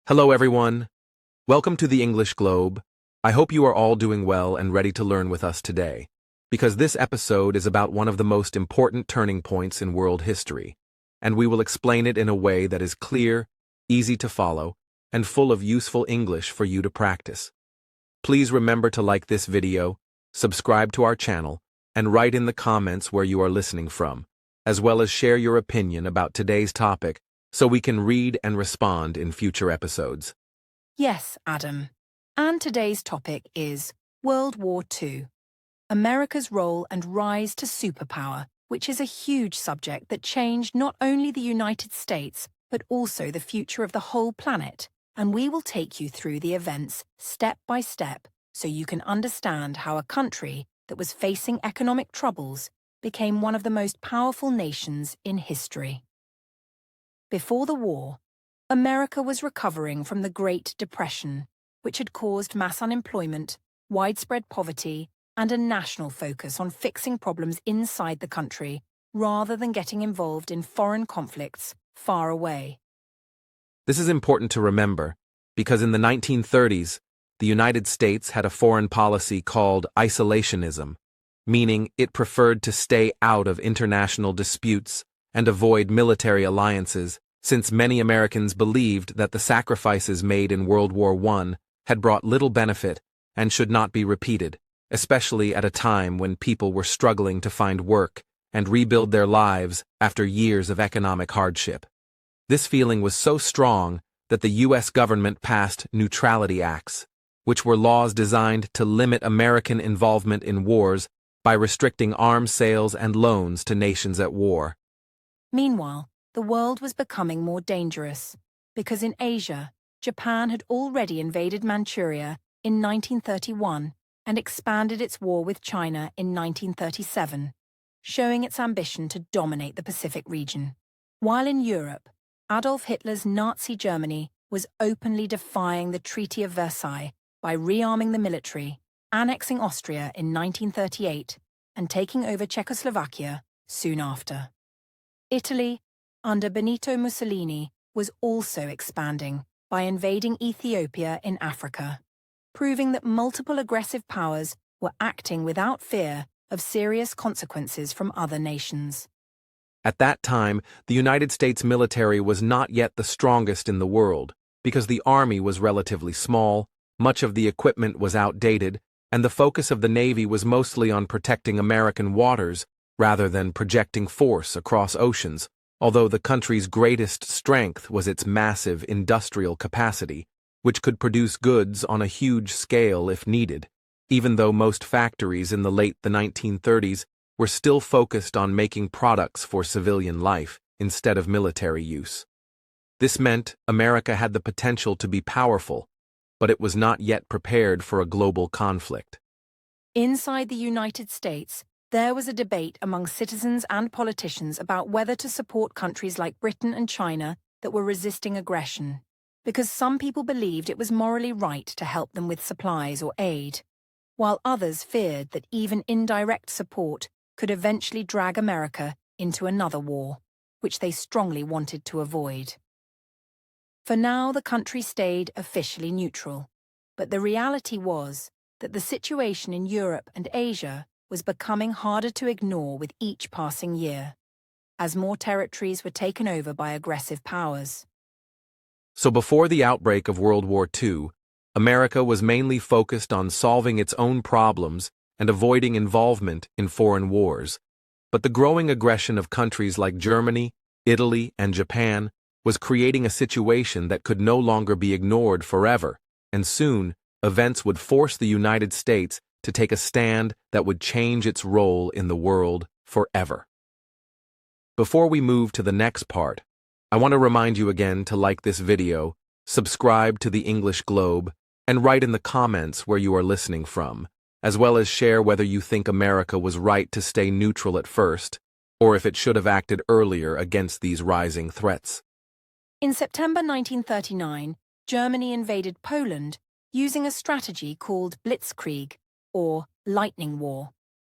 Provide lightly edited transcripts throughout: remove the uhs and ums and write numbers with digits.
Hello everyone. Welcome to the English Globe. I hope you are all doing well and ready to learn with us today, because this episode is about one of the most important turning points in world history, and we will explain it in a way that is clear, easy to follow, and full of useful English for you to practice. Please remember to like this video, subscribe to our channel, and write in the comments where you are listening from, as well as share your opinion about today's topic so we can read and respond in future episodes. Yes, Adam. And today's topic is World War II, America's role and rise to superpower, which is a huge subject that changed not only the United States, but also the future of the whole planet. And we will take you through the events step by step so you can understand how a country that was facing economic troubles became one of the most powerful nations in history. Before the war, America was recovering from the Great Depression, which had caused mass unemployment, widespread poverty, and a national focus on fixing problems inside the country rather than getting involved in foreign conflicts far away. This is important to remember because in the 1930s, the United States had a foreign policy called isolationism, meaning it preferred to stay out of international disputes and avoid military alliances, since many Americans believed that the sacrifices made in World War I had brought little benefit and should not be repeated, especially at a time when people were struggling to find work and rebuild their lives after years of economic hardship. This feeling was so strong that the U.S. government passed neutrality acts, which were laws designed to limit American involvement in wars by restricting arms sales and loans to nations at war. Meanwhile, the world was becoming more dangerous, because in Asia, Japan had already invaded Manchuria in 1931 and expanded its war with China in 1937, showing its ambition to dominate the Pacific region. While in Europe, Adolf Hitler's Nazi Germany was openly defying the Treaty of Versailles by rearming the military, annexing Austria in 1938, and taking over Czechoslovakia soon after. Italy, under Benito Mussolini, was also expanding by invading Ethiopia in Africa, proving that multiple aggressive powers were acting without fear of serious consequences from other nations. At that time, the United States military was not yet the strongest in the world, because the army was relatively small, much of the equipment was outdated, and the focus of the Navy was mostly on protecting American waters rather than projecting force across oceans, although the country's greatest strength was its massive industrial capacity, which could produce goods on a huge scale if needed, even though most factories in the late 1930s were still focused on making products for civilian life instead of military use. This meant America had the potential to be powerful, but it was not yet prepared for a global conflict. Inside the United States, there was a debate among citizens and politicians about whether to support countries like Britain and China that were resisting aggression, because some people believed it was morally right to help them with supplies or aid, while others feared that even indirect support could eventually drag America into another war, which they strongly wanted to avoid. For now, the country stayed officially neutral, but the reality was that the situation in Europe and Asia was becoming harder to ignore with each passing year, as more territories were taken over by aggressive powers. So before the outbreak of World War II, America was mainly focused on solving its own problems and avoiding involvement in foreign wars. But the growing aggression of countries like Germany, Italy, and Japan was creating a situation that could no longer be ignored forever, and soon, events would force the United States to take a stand that would change its role in the world forever. Before we move to the next part, I want to remind you again to like this video, subscribe to the English Globe, and write in the comments where you are listening from, as well as share whether you think America was right to stay neutral at first, or if it should have acted earlier against these rising threats. In September 1939, Germany invaded Poland using a strategy called Blitzkrieg, or Lightning War,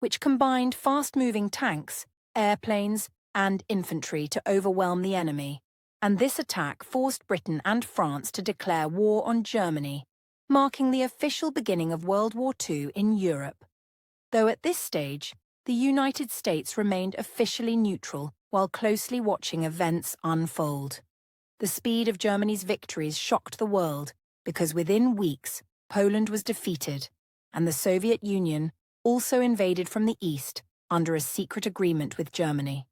which combined fast-moving tanks, airplanes, and infantry to overwhelm the enemy, and this attack forced Britain and France to declare war on Germany, marking the official beginning of World War II in Europe. Though at this stage, the United States remained officially neutral while closely watching events unfold. The speed of Germany's victories shocked the world because within weeks, Poland was defeated, and the Soviet Union also invaded from the east under a secret agreement with Germany.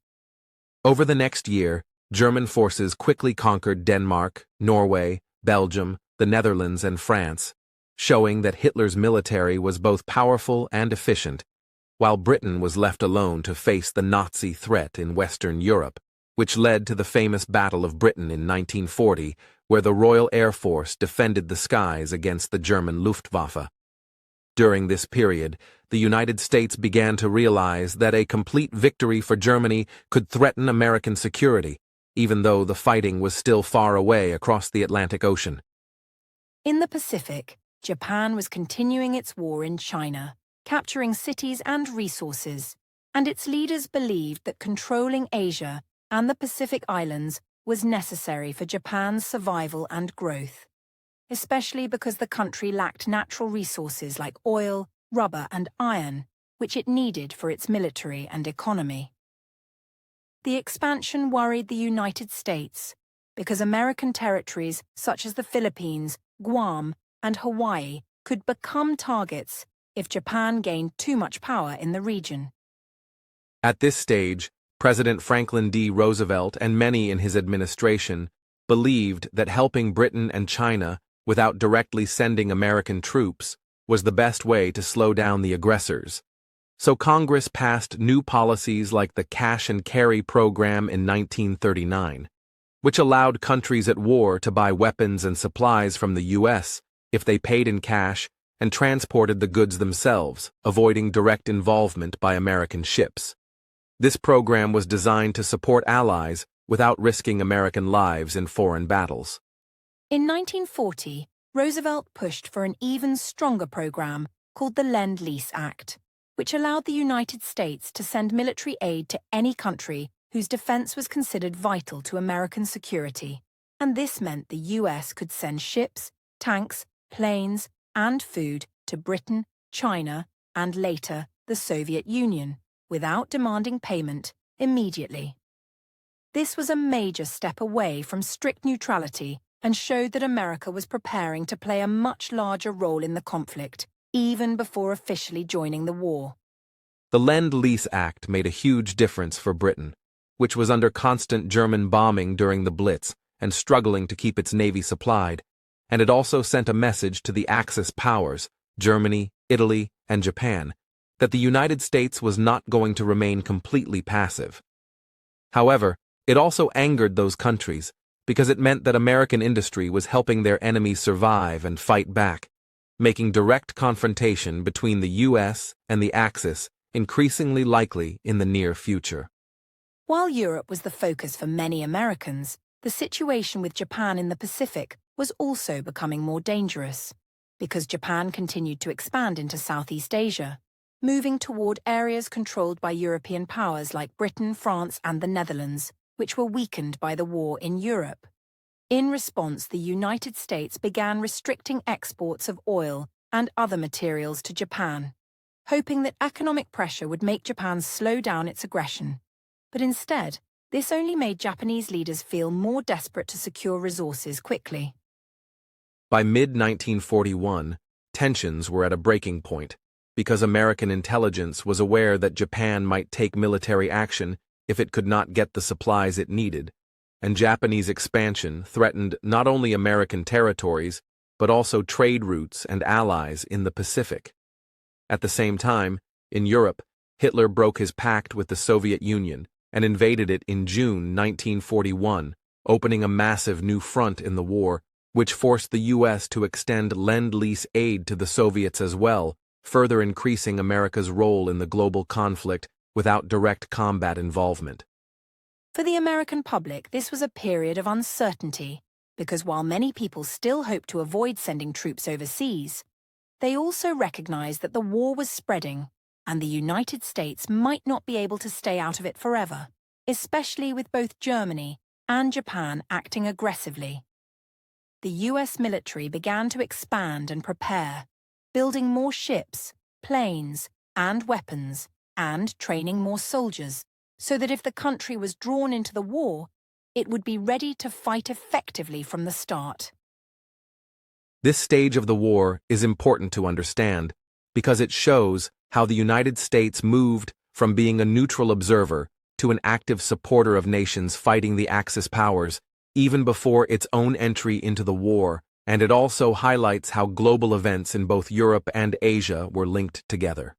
Over the next year, German forces quickly conquered Denmark, Norway, Belgium, the Netherlands, and France, showing that Hitler's military was both powerful and efficient, while Britain was left alone to face the Nazi threat in Western Europe, which led to the famous Battle of Britain in 1940, where the Royal Air Force defended the skies against the German Luftwaffe. During this period, the United States began to realize that a complete victory for Germany could threaten American security, even though the fighting was still far away across the Atlantic Ocean. In the Pacific, Japan was continuing its war in China, capturing cities and resources, and its leaders believed that controlling Asia and the Pacific Islands was necessary for Japan's survival and growth, especially because the country lacked natural resources like oil, rubber, and iron, which it needed for its military and economy. The expansion worried the United States because American territories such as the Philippines, Guam, and Hawaii could become targets if Japan gained too much power in the region. At this stage, President Franklin D. Roosevelt and many in his administration believed that helping Britain and China without directly sending American troops was the best way to slow down the aggressors. So Congress passed new policies like the Cash and Carry Program in 1939, which allowed countries at war to buy weapons and supplies from the U.S. if they paid in cash and transported the goods themselves, avoiding direct involvement by American ships. This program was designed to support allies without risking American lives in foreign battles. In 1940, Roosevelt pushed for an even stronger program called the Lend-Lease Act, which allowed the United States to send military aid to any country whose defense was considered vital to American security. And this meant the US could send ships, tanks, planes, and food to Britain, China, and later the Soviet Union, without demanding payment immediately. This was a major step away from strict neutrality and showed that America was preparing to play a much larger role in the conflict, even before officially joining the war. The Lend-Lease Act made a huge difference for Britain, which was under constant German bombing during the Blitz and struggling to keep its navy supplied, and it also sent a message to the Axis powers, Germany, Italy, and Japan, that the United States was not going to remain completely passive. However, it also angered those countries because it meant that American industry was helping their enemies survive and fight back, making direct confrontation between the U.S. and the Axis increasingly likely in the near future. While Europe was the focus for many Americans, the situation with Japan in the Pacific was also becoming more dangerous, because Japan continued to expand into Southeast Asia, moving toward areas controlled by European powers like Britain, France, and the Netherlands, which were weakened by the war in Europe. In response, the United States began restricting exports of oil and other materials to Japan, hoping that economic pressure would make Japan slow down its aggression. But instead, this only made Japanese leaders feel more desperate to secure resources quickly. By mid-1941, tensions were at a breaking point, because American intelligence was aware that Japan might take military action if it could not get the supplies it needed, and Japanese expansion threatened not only American territories, but also trade routes and allies in the Pacific. At the same time, in Europe, Hitler broke his pact with the Soviet Union and invaded it in June 1941, opening a massive new front in the war, which forced the U.S. to extend Lend-Lease aid to the Soviets as well, further increasing America's role in the global conflict without direct combat involvement. For the American public, this was a period of uncertainty, because while many people still hoped to avoid sending troops overseas, they also recognized that the war was spreading, and the United States might not be able to stay out of it forever, especially with both Germany and Japan acting aggressively. The US military began to expand and prepare, building more ships, planes, and weapons, and training more soldiers, so that if the country was drawn into the war, it would be ready to fight effectively from the start. This stage of the war is important to understand because it shows how the United States moved from being a neutral observer to an active supporter of nations fighting the Axis powers even before its own entry into the war, and it also highlights how global events in both Europe and Asia were linked together.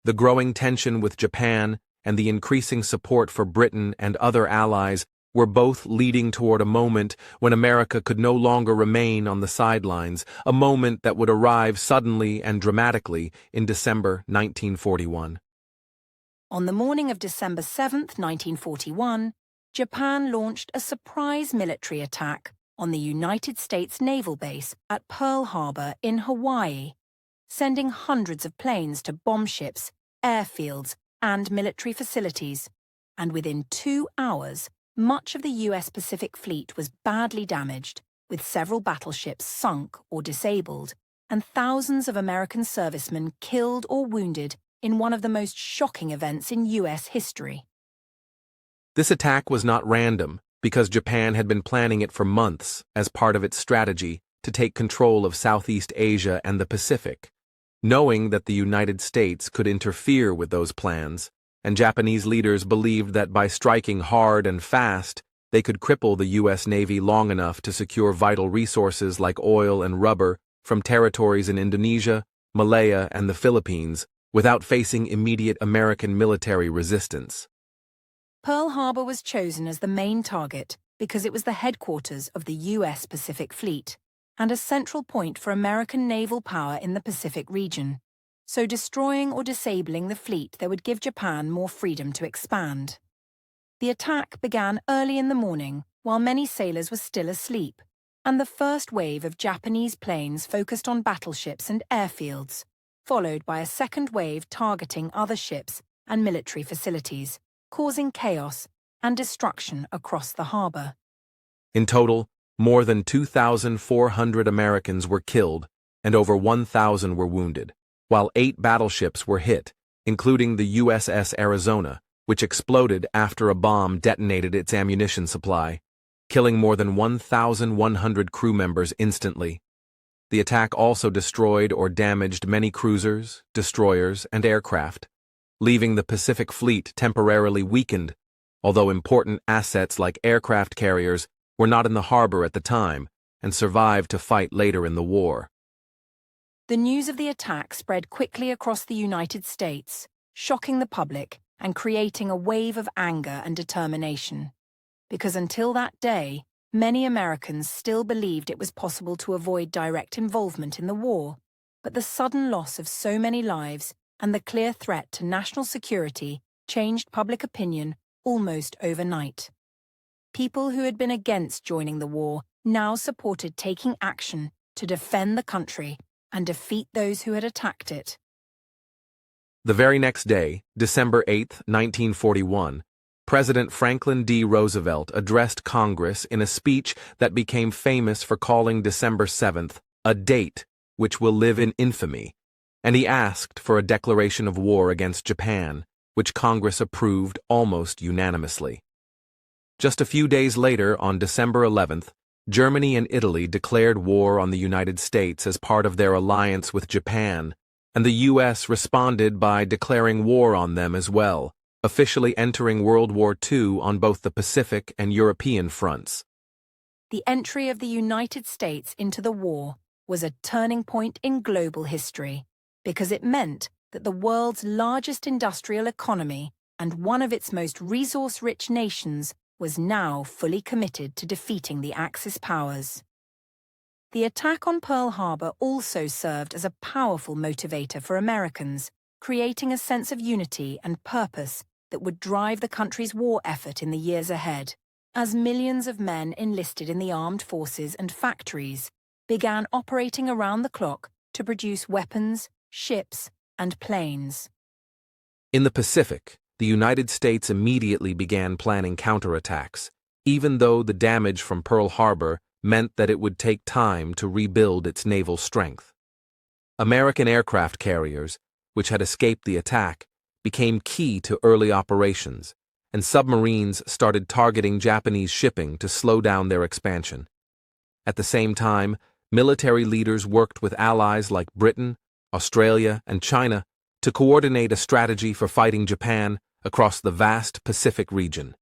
The growing tension with Japan and the increasing support for Britain and other allies were both leading toward a moment when America could no longer remain on the sidelines, a moment that would arrive suddenly and dramatically in December 1941. On the morning of December 7, 1941, Japan launched a surprise military attack on the United States naval base at Pearl Harbor in Hawaii, sending hundreds of planes to bomb ships, airfields, and military facilities, and within 2 hours, much of the US Pacific Fleet was badly damaged, with several battleships sunk or disabled, and thousands of American servicemen killed or wounded in one of the most shocking events in US history. This attack was not random, because Japan had been planning it for months as part of its strategy to take control of Southeast Asia and the Pacific, knowing that the United States could interfere with those plans, and Japanese leaders believed that by striking hard and fast, they could cripple the U.S. Navy long enough to secure vital resources like oil and rubber from territories in Indonesia, Malaya, and the Philippines without facing immediate American military resistance. Pearl Harbor was chosen as the main target because it was the headquarters of the U.S. Pacific Fleet and a central point for American naval power in the Pacific region. So destroying or disabling the fleet there would give Japan more freedom to expand. The attack began early in the morning while many sailors were still asleep, and the first wave of Japanese planes focused on battleships and airfields, followed by a second wave targeting other ships and military facilities, causing chaos and destruction across the harbor. In total, more than 2,400 Americans were killed and over 1,000 were wounded, while 8 battleships were hit, including the USS Arizona, which exploded after a bomb detonated its ammunition supply, killing more than 1,100 crew members instantly. The attack also destroyed or damaged many cruisers, destroyers, and aircraft, leaving the Pacific Fleet temporarily weakened, although important assets like aircraft carriers were not in the harbor at the time and survived to fight later in the war. The news of the attack spread quickly across the United States, shocking the public and creating a wave of anger and determination. Because until that day, many Americans still believed it was possible to avoid direct involvement in the war, but the sudden loss of so many lives and the clear threat to national security changed public opinion almost overnight. People who had been against joining the war now supported taking action to defend the country and defeat those who had attacked it. The very next day, December 8, 1941, President Franklin D. Roosevelt addressed Congress in a speech that became famous for calling December 7th a date which will live in infamy, and he asked for a declaration of war against Japan, which Congress approved almost unanimously. Just a few days later, on December 11th, Germany and Italy declared war on the United States as part of their alliance with Japan, and the U.S. responded by declaring war on them as well, officially entering World War II on both the Pacific and European fronts. The entry of the United States into the war was a turning point in global history, because it meant that the world's largest industrial economy and one of its most resource-rich nations was now fully committed to defeating the Axis powers. The attack on Pearl Harbor also served as a powerful motivator for Americans, creating a sense of unity and purpose that would drive the country's war effort in the years ahead, as millions of men enlisted in the armed forces and factories began operating around the clock to produce weapons, ships, and planes. In the Pacific, the United States immediately began planning counterattacks, even though the damage from Pearl Harbor meant that it would take time to rebuild its naval strength. American aircraft carriers, which had escaped the attack, became key to early operations, and submarines started targeting Japanese shipping to slow down their expansion. At the same time, military leaders worked with allies like Britain, Australia, and China to coordinate a strategy for fighting Japan across the vast Pacific region.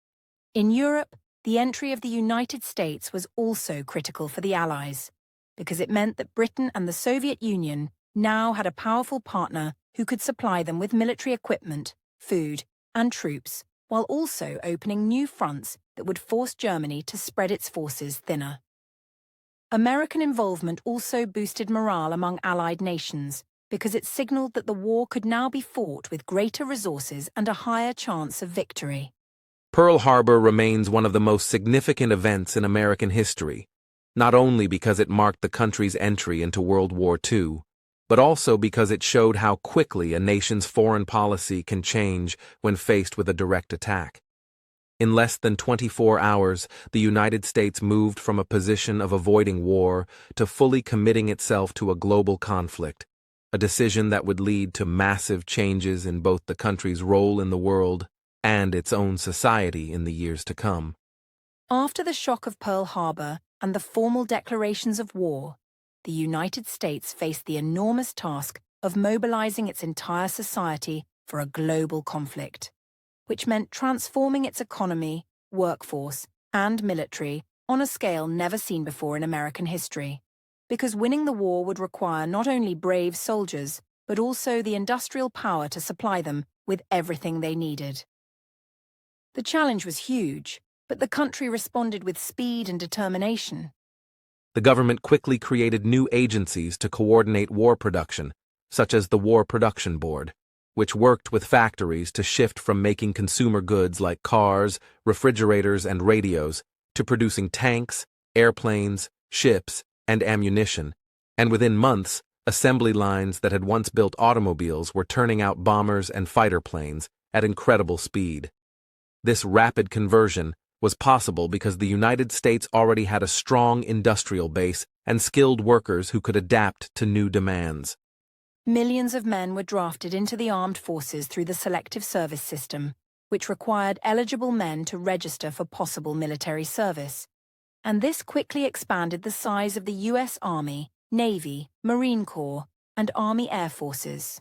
In Europe, the entry of the United States was also critical for the Allies, because it meant that Britain and the Soviet Union now had a powerful partner who could supply them with military equipment, food, and troops, while also opening new fronts that would force Germany to spread its forces thinner. American involvement also boosted morale among Allied nations because it signaled that the war could now be fought with greater resources and a higher chance of victory. Pearl Harbor remains one of the most significant events in American history, not only because it marked the country's entry into World War II, but also because it showed how quickly a nation's foreign policy can change when faced with a direct attack. In less than 24 hours, the United States moved from a position of avoiding war to fully committing itself to a global conflict, a decision that would lead to massive changes in both the country's role in the world and its own society in the years to come. After the shock of Pearl Harbor and the formal declarations of war, the United States faced the enormous task of mobilizing its entire society for a global conflict, which meant transforming its economy, workforce, and military on a scale never seen before in American history, because winning the war would require not only brave soldiers, but also the industrial power to supply them with everything they needed. The challenge was huge, but the country responded with speed and determination. The government quickly created new agencies to coordinate war production, such as the War Production Board, which worked with factories to shift from making consumer goods like cars, refrigerators, and radios to producing tanks, airplanes, ships, and ammunition, and within months, assembly lines that had once built automobiles were turning out bombers and fighter planes at incredible speed. This rapid conversion was possible because the United States already had a strong industrial base and skilled workers who could adapt to new demands. Millions of men were drafted into the armed forces through the selective service system, which required eligible men to register for possible military service. And this quickly expanded the size of the U.S. Army, Navy, Marine Corps, and Army Air Forces.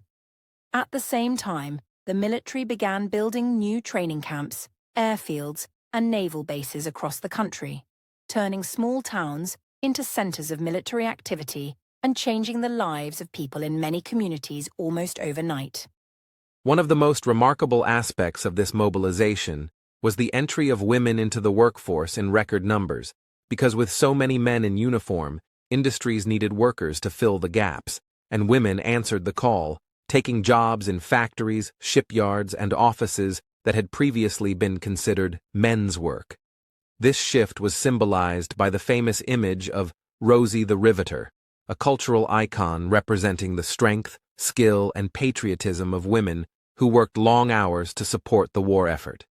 At the same time, the military began building new training camps, airfields, and naval bases across the country, turning small towns into centers of military activity and changing the lives of people in many communities almost overnight. One of the most remarkable aspects of this mobilization was the entry of women into the workforce in record numbers, because with so many men in uniform, industries needed workers to fill the gaps, and women answered the call, taking jobs in factories, shipyards, and offices that had previously been considered men's work. This shift was symbolized by the famous image of Rosie the Riveter, a cultural icon representing the strength, skill, and patriotism of women who worked long hours to support the war effort.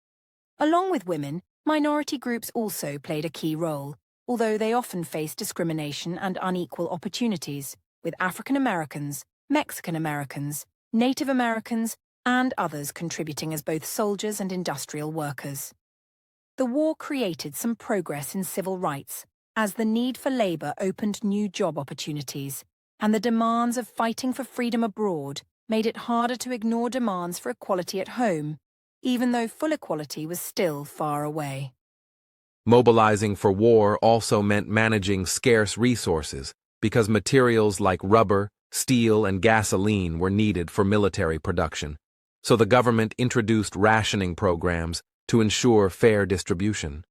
Along with women, minority groups also played a key role, although they often faced discrimination and unequal opportunities, with African Americans, Mexican Americans, Native Americans, and others contributing as both soldiers and industrial workers. The war created some progress in civil rights, as the need for labor opened new job opportunities, and the demands of fighting for freedom abroad made it harder to ignore demands for equality at home, even though full equality was still far away. Mobilizing for war also meant managing scarce resources, because materials like rubber, steel, and gasoline were needed for military production. So the government introduced rationing programs to ensure fair distribution.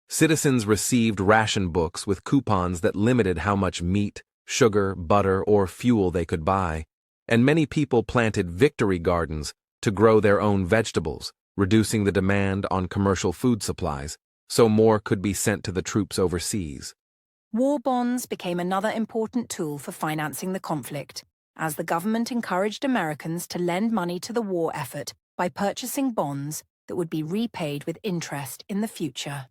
Citizens received ration books with coupons that limited how much meat, sugar, butter, or fuel they could buy, and many people planted victory gardens to grow their own vegetables, reducing the demand on commercial food supplies, so more could be sent to the troops overseas. War bonds became another important tool for financing the conflict, as the government encouraged Americans to lend money to the war effort by purchasing bonds that would be repaid with interest in the future.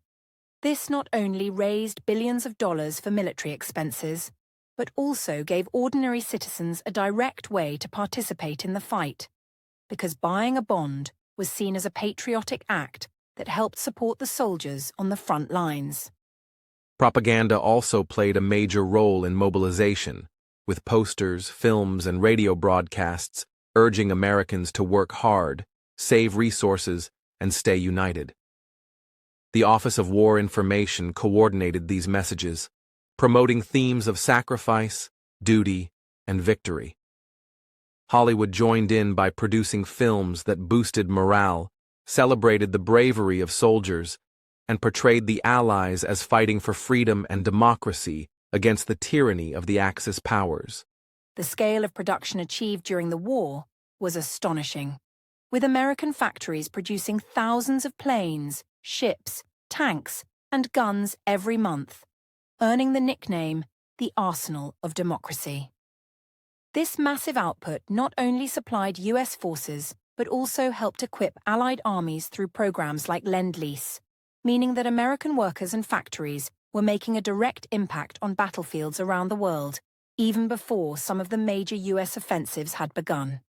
This not only raised billions of dollars for military expenses, but also gave ordinary citizens a direct way to participate in the fight, because buying a bond was seen as a patriotic act that helped support the soldiers on the front lines. Propaganda also played a major role in mobilization, with posters, films, and radio broadcasts urging Americans to work hard, save resources, and stay united. The Office of War Information coordinated these messages, promoting themes of sacrifice, duty, and victory. Hollywood joined in by producing films that boosted morale, celebrated the bravery of soldiers, and portrayed the Allies as fighting for freedom and democracy against the tyranny of the Axis powers. The scale of production achieved during the war was astonishing, with American factories producing thousands of planes, ships, tanks, and guns every month, earning the nickname the Arsenal of Democracy. This massive output not only supplied US forces, but also helped equip Allied armies through programs like Lend-Lease, meaning that American workers and factories were making a direct impact on battlefields around the world, even before some of the major US offensives had begun.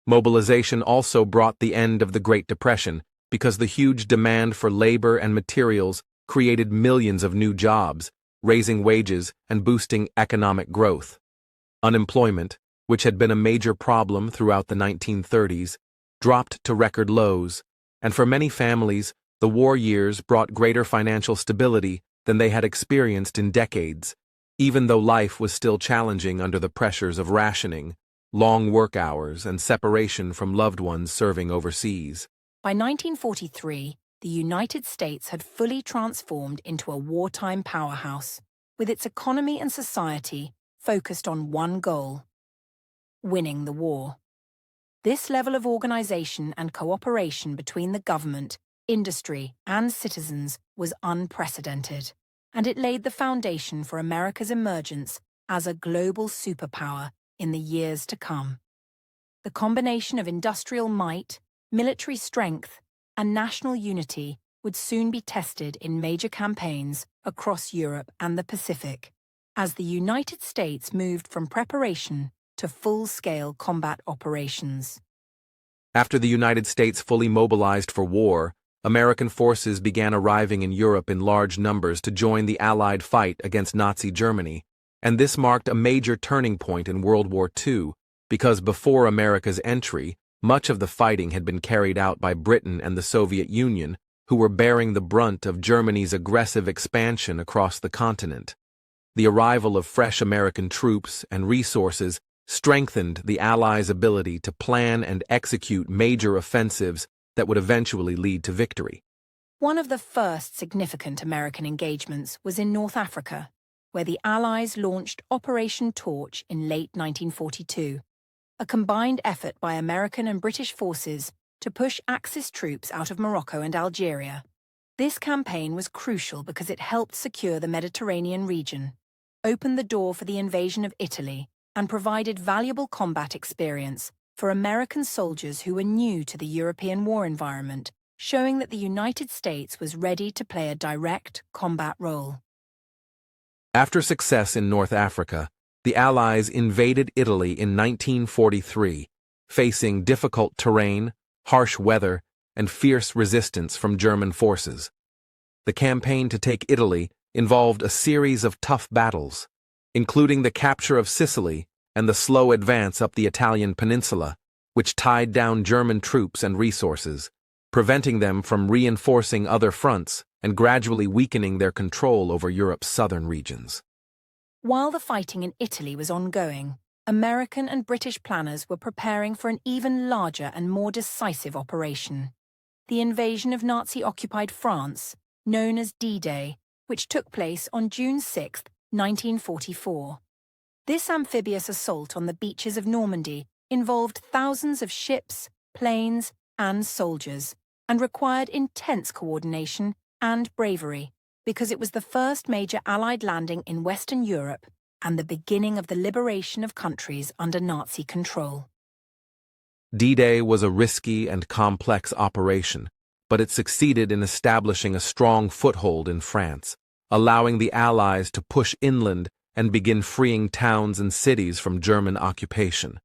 Mobilization also brought the end of the Great Depression because the huge demand for labor and materials created millions of new jobs, raising wages and boosting economic growth. Unemployment, which had been a major problem throughout the 1930s, dropped to record lows, and for many families, the war years brought greater financial stability than they had experienced in decades, even though life was still challenging under the pressures of rationing, long work hours, and separation from loved ones serving overseas. By 1943, the United States had fully transformed into a wartime powerhouse, with its economy and society focused on one goal: winning the war. This level of organization and cooperation between the government, industry, and citizens was unprecedented, and it laid the foundation for America's emergence as a global superpower in the years to come. The combination of industrial might, military strength, and national unity would soon be tested in major campaigns across Europe and the Pacific, as the United States moved from preparation to full-scale combat operations. After the United States fully mobilized for war, American forces began arriving in Europe in large numbers to join the Allied fight against Nazi Germany, and this marked a major turning point in World War II, because before America's entry, much of the fighting had been carried out by Britain and the Soviet Union, who were bearing the brunt of Germany's aggressive expansion across the continent. The arrival of fresh American troops and resources strengthened the Allies' ability to plan and execute major offensives that would eventually lead to victory. One of the first significant American engagements was in North Africa, where the Allies launched Operation Torch in late 1942, a combined effort by American and British forces to push Axis troops out of Morocco and Algeria. This campaign was crucial because it helped secure the Mediterranean region, opened the door for the invasion of Italy, and provided valuable combat experience for American soldiers who were new to the European war environment, showing that the United States was ready to play a direct combat role. After success in North Africa, the Allies invaded Italy in 1943, facing difficult terrain, harsh weather, and fierce resistance from German forces. The campaign to take Italy involved a series of tough battles, including the capture of Sicily and the slow advance up the Italian peninsula, which tied down German troops and resources, preventing them from reinforcing other fronts and gradually weakening their control over Europe's southern regions. While the fighting in Italy was ongoing, American and British planners were preparing for an even larger and more decisive operation: the invasion of Nazi-occupied France, known as D-Day, which took place on June 6, 1944. This amphibious assault on the beaches of Normandy involved thousands of ships, planes, and soldiers, and required intense coordination and bravery, because it was the first major Allied landing in Western Europe and the beginning of the liberation of countries under Nazi control. D-Day was a risky and complex operation, but it succeeded in establishing a strong foothold in France, allowing the Allies to push inland and begin freeing towns and cities from German occupation.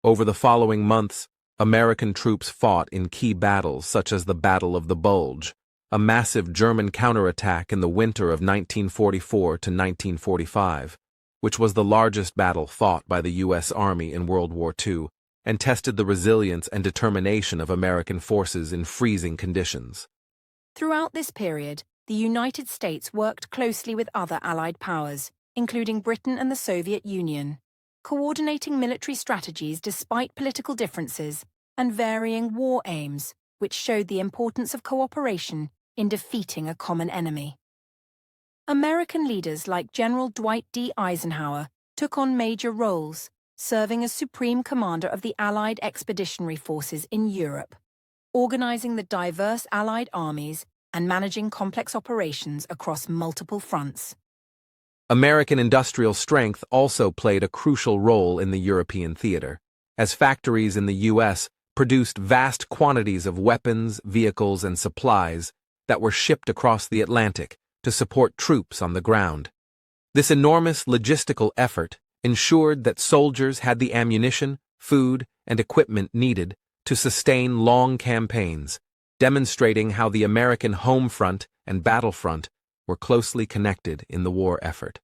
Over the following months, American troops fought in key battles such as the Battle of the Bulge, a massive German counterattack in the winter of 1944 to 1945, which was the largest battle fought by the U.S. Army in World War II, and tested the resilience and determination of American forces in freezing conditions. Throughout this period, the United States worked closely with other Allied powers, including Britain and the Soviet Union, coordinating military strategies despite political differences and varying war aims, which showed the importance of cooperation in defeating a common enemy. American leaders like General Dwight D. Eisenhower took on major roles, serving as Supreme Commander of the Allied Expeditionary Forces in Europe, organizing the diverse Allied armies and managing complex operations across multiple fronts. American industrial strength also played a crucial role in the European theater, as factories in the U.S. produced vast quantities of weapons, vehicles, and supplies that were shipped across the Atlantic to support troops on the ground. This enormous logistical effort ensured that soldiers had the ammunition, food, and equipment needed to sustain long campaigns, demonstrating how the American home front and battlefront were closely connected in the war effort.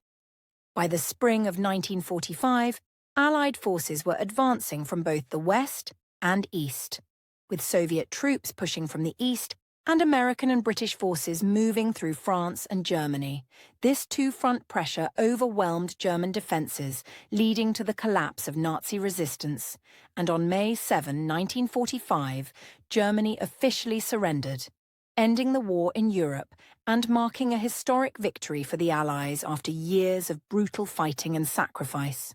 By the spring of 1945, Allied forces were advancing from both the west and east, with Soviet troops pushing from the east and American and British forces moving through France and Germany. This two-front pressure overwhelmed German defences, leading to the collapse of Nazi resistance, and on May 7, 1945, Germany officially surrendered, ending the war in Europe and marking a historic victory for the Allies after years of brutal fighting and sacrifice.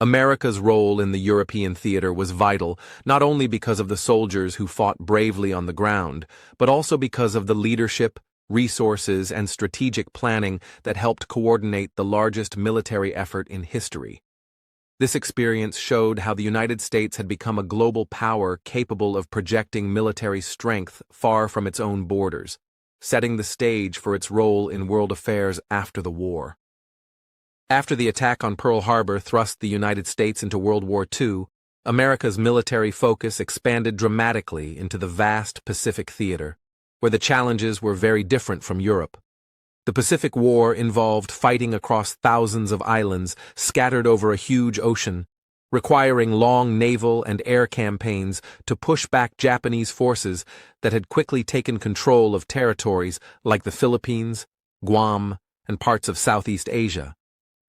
America's role in the European theater was vital, not only because of the soldiers who fought bravely on the ground, but also because of the leadership, resources, and strategic planning that helped coordinate the largest military effort in history. This experience showed how the United States had become a global power capable of projecting military strength far from its own borders, setting the stage for its role in world affairs after the war. After the attack on Pearl Harbor thrust the United States into World War II, America's military focus expanded dramatically into the vast Pacific theater, where the challenges were very different from Europe. The Pacific War involved fighting across thousands of islands scattered over a huge ocean, requiring long naval and air campaigns to push back Japanese forces that had quickly taken control of territories like the Philippines, Guam, and parts of Southeast Asia,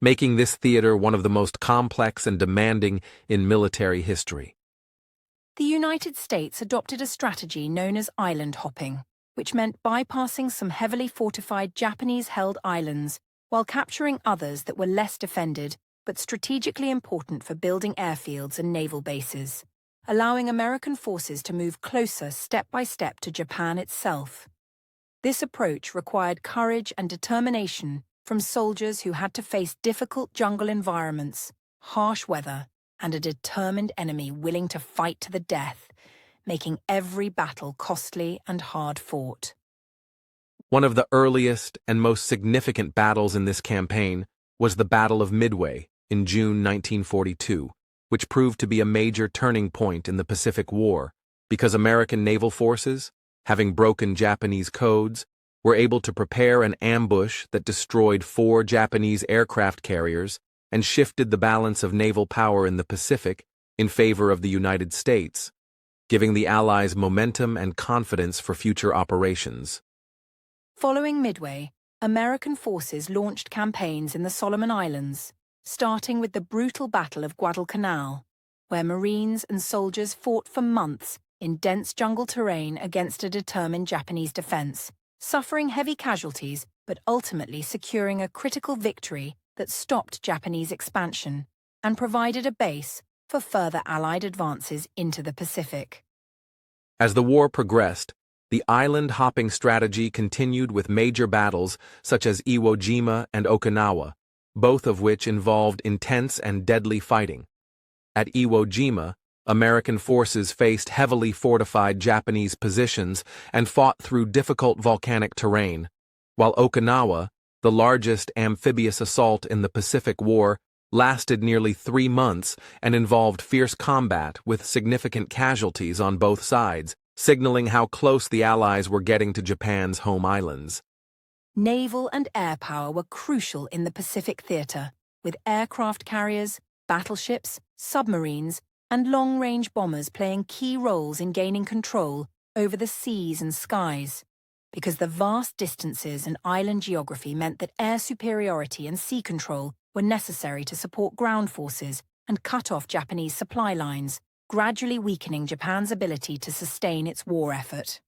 making this theater one of the most complex and demanding in military history. The United States adopted a strategy known as island hopping, which meant bypassing some heavily fortified Japanese-held islands while capturing others that were less defended but strategically important for building airfields and naval bases, allowing American forces to move closer step by step to Japan itself. This approach required courage and determination from soldiers who had to face difficult jungle environments, harsh weather, and a determined enemy willing to fight to the death, making every battle costly and hard-fought. One of the earliest and most significant battles in this campaign was the Battle of Midway in June 1942, which proved to be a major turning point in the Pacific War because American naval forces, having broken Japanese codes, were able to prepare an ambush that destroyed 4 Japanese aircraft carriers and shifted the balance of naval power in the Pacific in favor of the United States, giving the Allies momentum and confidence for future operations. Following Midway, American forces launched campaigns in the Solomon Islands, starting with the brutal Battle of Guadalcanal, where Marines and soldiers fought for months in dense jungle terrain against a determined Japanese defense, suffering heavy casualties but ultimately securing a critical victory that stopped Japanese expansion and provided a base for further Allied advances into the Pacific. As the war progressed, the island-hopping strategy continued with major battles such as Iwo Jima and Okinawa, both of which involved intense and deadly fighting. At Iwo Jima, American forces faced heavily fortified Japanese positions and fought through difficult volcanic terrain, while Okinawa, the largest amphibious assault in the Pacific War, lasted nearly 3 months and involved fierce combat with significant casualties on both sides, signaling how close the Allies were getting to Japan's home islands. Naval and air power were crucial in the Pacific theater, with aircraft carriers, battleships, submarines, and long-range bombers playing key roles in gaining control over the seas and skies, because the vast distances and island geography meant that air superiority and sea control were necessary to support ground forces and cut off Japanese supply lines, gradually weakening Japan's ability to sustain its war effort.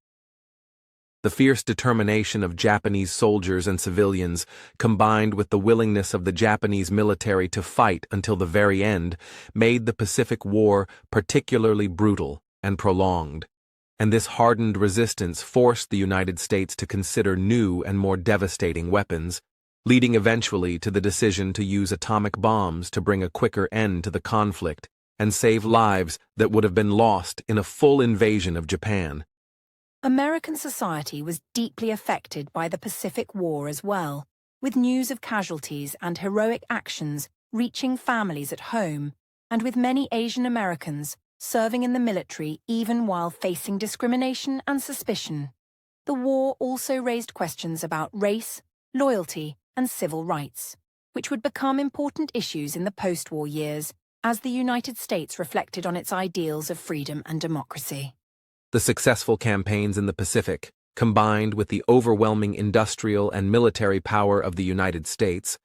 The fierce determination of Japanese soldiers and civilians, combined with the willingness of the Japanese military to fight until the very end, made the Pacific War particularly brutal and prolonged. And this hardened resistance forced the United States to consider new and more devastating weapons, leading eventually to the decision to use atomic bombs to bring a quicker end to the conflict and save lives that would have been lost in a full invasion of Japan. American society was deeply affected by the Pacific War as well, with news of casualties and heroic actions reaching families at home, and with many Asian Americans serving in the military even while facing discrimination and suspicion. The war also raised questions about race, loyalty, and civil rights, which would become important issues in the post-war years as the United States reflected on its ideals of freedom and democracy. The successful campaigns in the Pacific, combined with the overwhelming industrial and military power of the United States,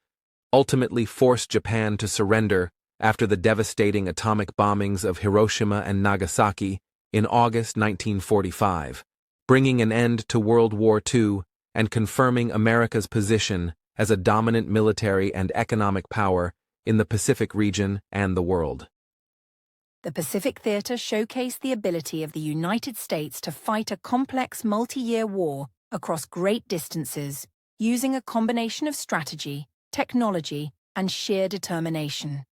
ultimately forced Japan to surrender after the devastating atomic bombings of Hiroshima and Nagasaki in August 1945, bringing an end to World War II and confirming America's position as a dominant military and economic power in the Pacific region and the world. The Pacific Theater showcased the ability of the United States to fight a complex multi-year war across great distances, using a combination of strategy, technology, and sheer determination.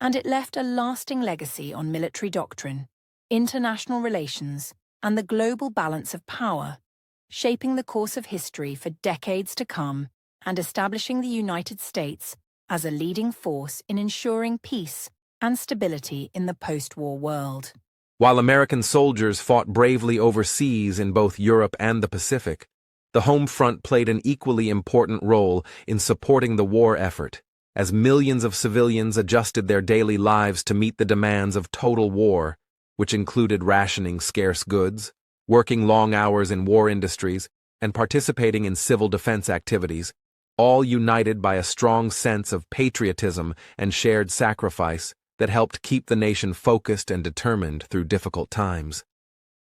And it left a lasting legacy on military doctrine, international relations, and the global balance of power, shaping the course of history for decades to come and establishing the United States as a leading force in ensuring peace and stability in the post-war world. While American soldiers fought bravely overseas in both Europe and the Pacific, the home front played an equally important role in supporting the war effort, as millions of civilians adjusted their daily lives to meet the demands of total war, which included rationing scarce goods, working long hours in war industries, and participating in civil defense activities, all united by a strong sense of patriotism and shared sacrifice that helped keep the nation focused and determined through difficult times.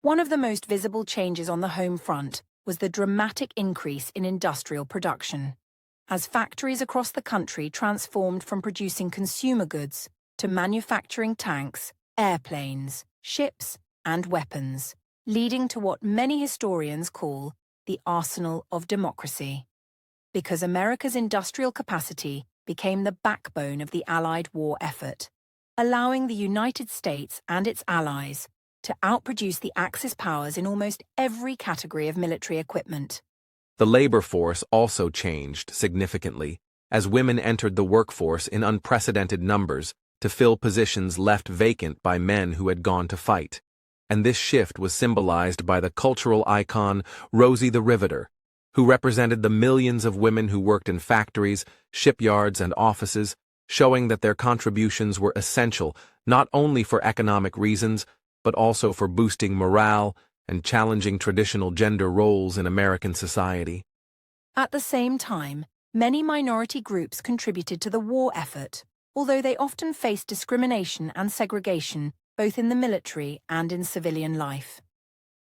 One of the most visible changes on the home front was the dramatic increase in industrial production, as factories across the country transformed from producing consumer goods to manufacturing tanks, airplanes, ships, and weapons, leading to what many historians call the arsenal of democracy. Because America's industrial capacity became the backbone of the Allied war effort, allowing the United States and its allies to outproduce the Axis powers in almost every category of military equipment. The labor force also changed significantly, as women entered the workforce in unprecedented numbers to fill positions left vacant by men who had gone to fight. And this shift was symbolized by the cultural icon Rosie the Riveter, who represented the millions of women who worked in factories, shipyards, and offices, showing that their contributions were essential not only for economic reasons, but also for boosting morale and challenging traditional gender roles in American society. At the same time, many minority groups contributed to the war effort, although they often faced discrimination and segregation both in the military and in civilian life.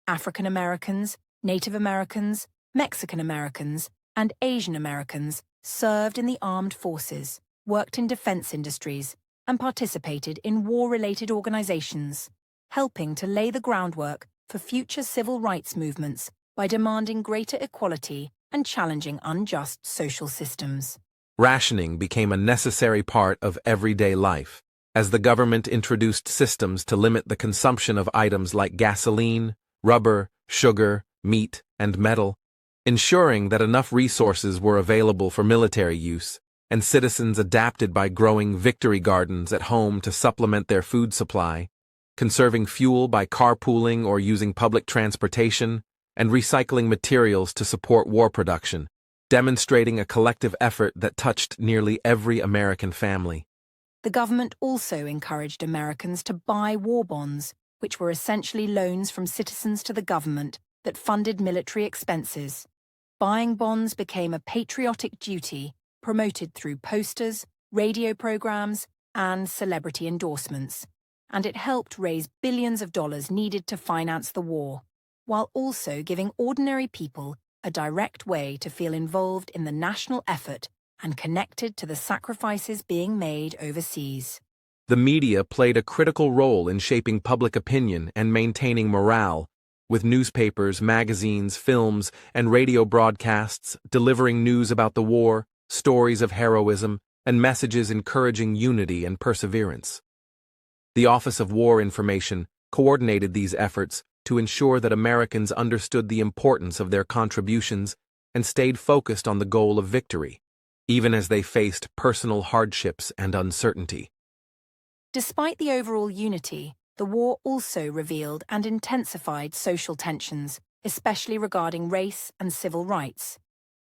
African Americans, Native Americans, Mexican Americans, and Asian Americans served in the armed forces, worked in defense industries, and participated in war-related organizations, helping to lay the groundwork for future civil rights movements by demanding greater equality and challenging unjust social systems. Rationing became a necessary part of everyday life, as the government introduced systems to limit the consumption of items like gasoline, rubber, sugar, meat, and metal, ensuring that enough resources were available for military use, and citizens adapted by growing victory gardens at home to supplement their food supply, conserving fuel by carpooling or using public transportation, and recycling materials to support war production, demonstrating a collective effort that touched nearly every American family. The government also encouraged Americans to buy war bonds, which were essentially loans from citizens to the government that funded military expenses. Buying bonds became a patriotic duty promoted through posters, radio programs, and celebrity endorsements, and it helped raise billions of dollars needed to finance the war, while also giving ordinary people a direct way to feel involved in the national effort and connected to the sacrifices being made overseas. The media played a critical role in shaping public opinion and maintaining morale, with newspapers, magazines, films, and radio broadcasts delivering news about the war, stories of heroism, and messages encouraging unity and perseverance. The Office of War Information coordinated these efforts to ensure that Americans understood the importance of their contributions and stayed focused on the goal of victory, even as they faced personal hardships and uncertainty. Despite the overall unity, the war also revealed and intensified social tensions, especially regarding race and civil rights,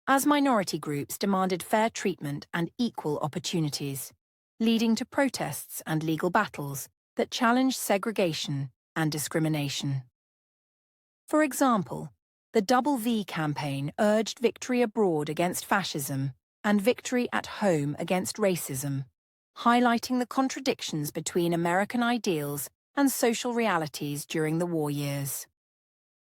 as minority groups demanded fair treatment and equal opportunities, leading to protests and legal battles that challenged segregation and discrimination. For example, the Double V campaign urged victory abroad against fascism and victory at home against racism, highlighting the contradictions between American ideals and social realities during the war years.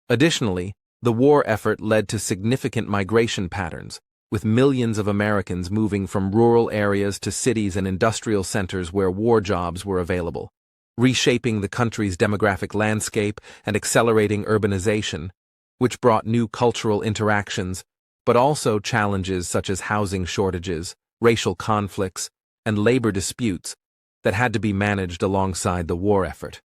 Additionally, the war effort led to significant migration patterns, with millions of Americans moving from rural areas to cities and industrial centers where war jobs were available, reshaping the country's demographic landscape and accelerating urbanization, which brought new cultural interactions, but also challenges such as housing shortages, racial conflicts, and labor disputes that had to be managed alongside the war effort.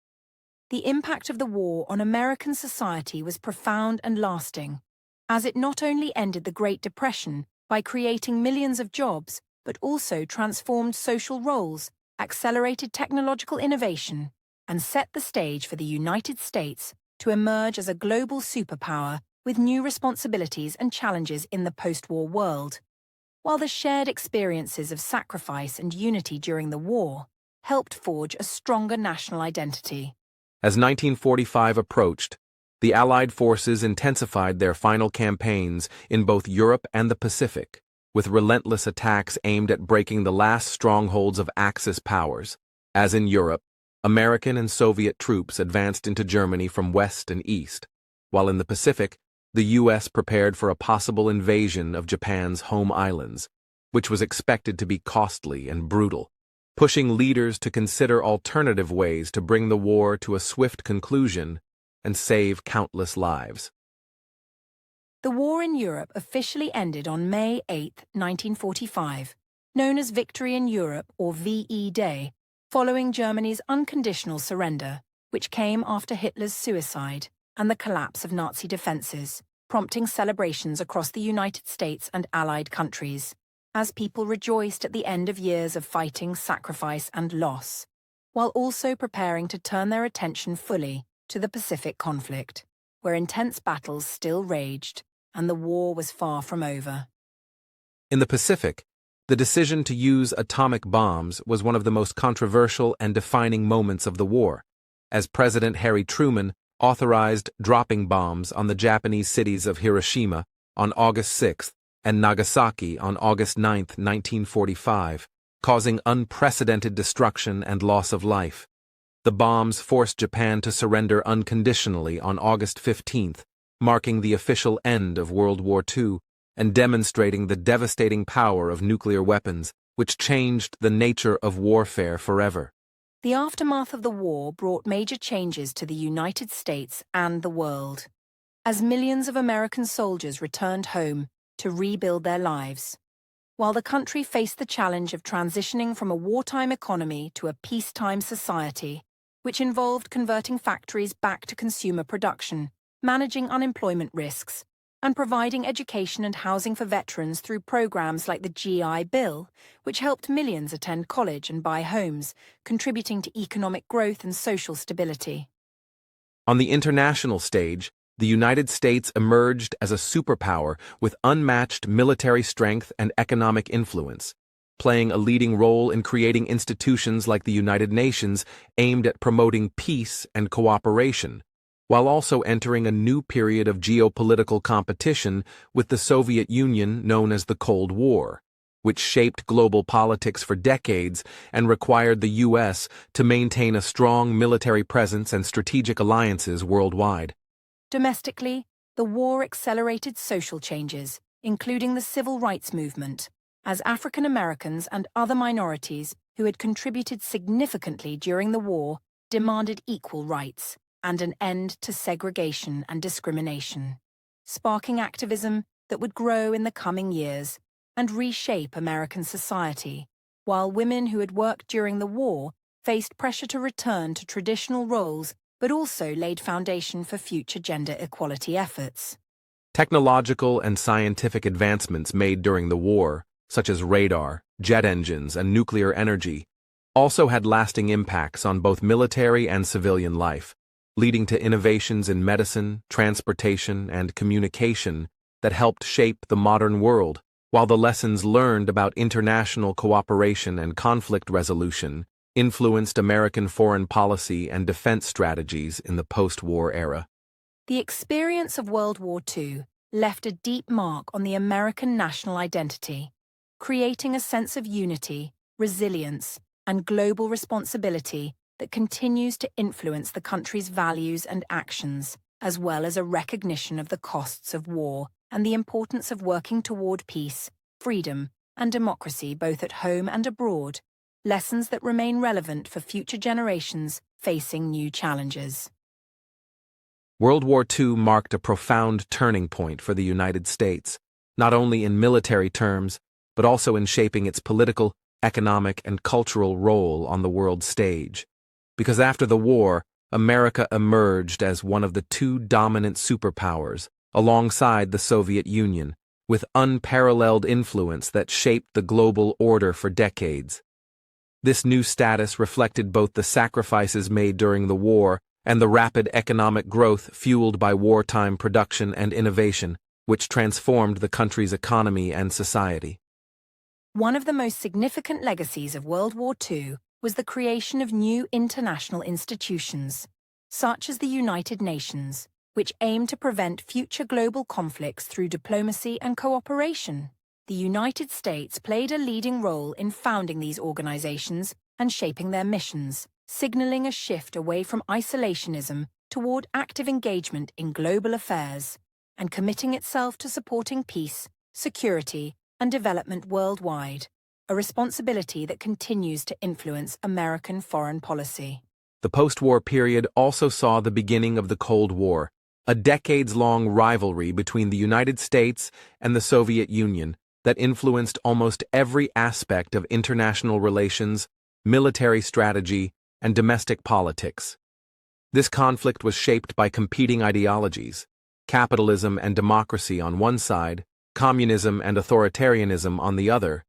The impact of the war on American society was profound and lasting, as it not only ended the Great Depression by creating millions of jobs, but also transformed social roles, accelerated technological innovation, and set the stage for the United States to emerge as a global superpower with new responsibilities and challenges in the post-war world. While the shared experiences of sacrifice and unity during the war helped forge a stronger national identity. As 1945 approached, the Allied forces intensified their final campaigns in both Europe and the Pacific, with relentless attacks aimed at breaking the last strongholds of Axis powers. As in Europe, American and Soviet troops advanced into Germany from west and east, while in the Pacific, the U.S. prepared for a possible invasion of Japan's home islands, which was expected to be costly and brutal, pushing leaders to consider alternative ways to bring the war to a swift conclusion and save countless lives. The war in Europe officially ended on May 8, 1945, known as Victory in Europe or VE Day, following Germany's unconditional surrender, which came after Hitler's suicide and the collapse of Nazi defenses, prompting celebrations across the United States and Allied countries, as people rejoiced at the end of years of fighting, sacrifice, and loss, while also preparing to turn their attention fully to the Pacific conflict, where intense battles still raged and the war was far from over. In the Pacific, the decision to use atomic bombs was one of the most controversial and defining moments of the war, as President Harry Truman authorized dropping bombs on the Japanese cities of Hiroshima on August 6 and Nagasaki on August 9, 1945, causing unprecedented destruction and loss of life. The bombs forced Japan to surrender unconditionally on August 15, marking the official end of World War II and demonstrating the devastating power of nuclear weapons, which changed the nature of warfare forever. The aftermath of the war brought major changes to the United States and the world, as millions of American soldiers returned home to rebuild their lives. while the country faced the challenge of transitioning from a wartime economy to a peacetime society, which involved converting factories back to consumer production, managing unemployment risks, and providing education and housing for veterans through programs like the GI Bill, which helped millions attend college and buy homes, contributing to economic growth and social stability. On the international stage, the United States emerged as a superpower with unmatched military strength and economic influence, playing a leading role in creating institutions like the United Nations aimed at promoting peace and cooperation, while also entering a new period of geopolitical competition with the Soviet Union known as the Cold War, which shaped global politics for decades and required the U.S. to maintain a strong military presence and strategic alliances worldwide. Domestically, the war accelerated social changes, including the civil rights movement, as African Americans and other minorities who had contributed significantly during the war demanded equal rights and an end to segregation and discrimination, sparking activism that would grow in the coming years and reshape American society, while women who had worked during the war faced pressure to return to traditional roles but also laid foundation for future gender equality efforts. Technological and scientific advancements made during the war, such as radar, jet engines, and nuclear energy, also had lasting impacts on both military and civilian life, leading to innovations in medicine, transportation, and communication that helped shape the modern world, while the lessons learned about international cooperation and conflict resolution influenced American foreign policy and defense strategies in the post-war era. The experience of World War II left a deep mark on the American national identity, creating a sense of unity, resilience, and global responsibility that continues to influence the country's values and actions, as well as a recognition of the costs of war and the importance of working toward peace, freedom, and democracy both at home and abroad, lessons that remain relevant for future generations facing new challenges. World War II marked a profound turning point for the United States, not only in military terms, but also in shaping its political, economic, and cultural role on the world stage. Because after the war, America emerged as one of the two dominant superpowers, alongside the Soviet Union, with unparalleled influence that shaped the global order for decades. This new status reflected both the sacrifices made during the war and the rapid economic growth fueled by wartime production and innovation, which transformed the country's economy and society. One of the most significant legacies of World War II was the creation of new international institutions, such as the United Nations, which aim to prevent future global conflicts through diplomacy and cooperation. The United States played a leading role in founding these organizations and shaping their missions, signaling a shift away from isolationism toward active engagement in global affairs, and committing itself to supporting peace, security, and development worldwide, a responsibility that continues to influence American foreign policy. The post-war period also saw the beginning of the Cold War, a decades-long rivalry between the United States and the Soviet Union that influenced almost every aspect of international relations, military strategy, and domestic politics. This conflict was shaped by competing ideologies, capitalism and democracy on one side, communism and authoritarianism on the other,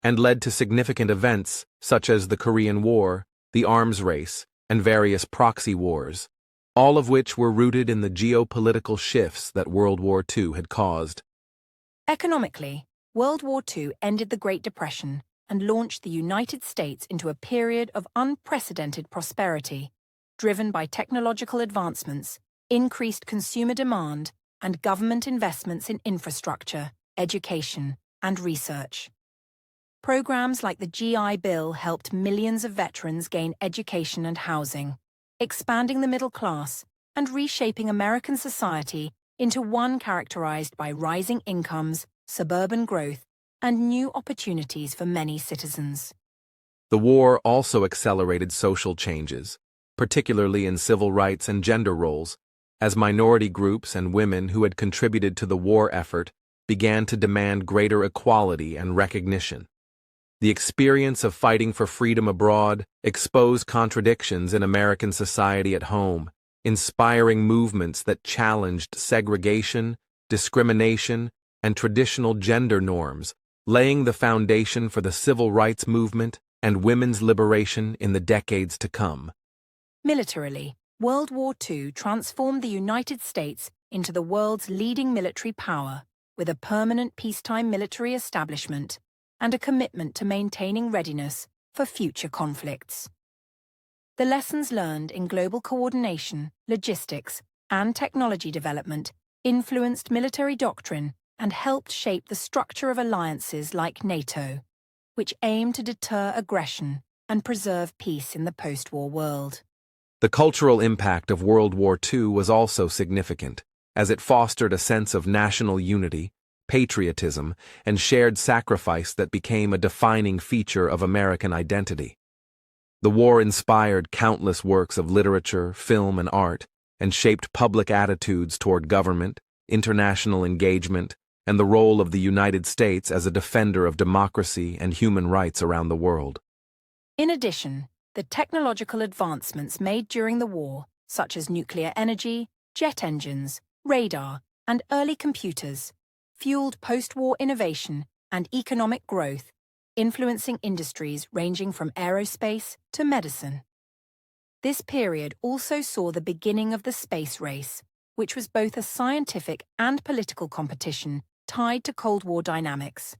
and led to significant events such as the Korean War, the arms race, and various proxy wars, all of which were rooted in the geopolitical shifts that World War II had caused. Economically, World War II ended the Great Depression and launched the United States into a period of unprecedented prosperity, driven by technological advancements, increased consumer demand, and government investments in infrastructure, education, and research. Programs like the GI Bill helped millions of veterans gain education and housing, expanding the middle class and reshaping American society into one characterized by rising incomes, suburban growth, and new opportunities for many citizens. The war also accelerated social changes, particularly in civil rights and gender roles, as minority groups and women who had contributed to the war effort began to demand greater equality and recognition. The experience of fighting for freedom abroad exposed contradictions in American society at home, inspiring movements that challenged segregation, discrimination, and traditional gender norms, laying the foundation for the civil rights movement and women's liberation in the decades to come. Militarily, World War II transformed the United States into the world's leading military power, with a permanent peacetime military establishment and a commitment to maintaining readiness for future conflicts. The lessons learned in global coordination, logistics, and technology development influenced military doctrine and helped shape the structure of alliances like NATO, which aim to deter aggression and preserve peace in the post-war world. The cultural impact of World War II was also significant, as it fostered a sense of national unity, patriotism, and shared sacrifice that became a defining feature of American identity. The war inspired countless works of literature, film, and art, and shaped public attitudes toward government, international engagement, and the role of the United States as a defender of democracy and human rights around the world. In addition, the technological advancements made during the war, such as nuclear energy, jet engines, radar, and early computers, fueled post-war innovation and economic growth, influencing industries ranging from aerospace to medicine. This period also saw the beginning of the space race, which was both a scientific and political competition tied to Cold War dynamics,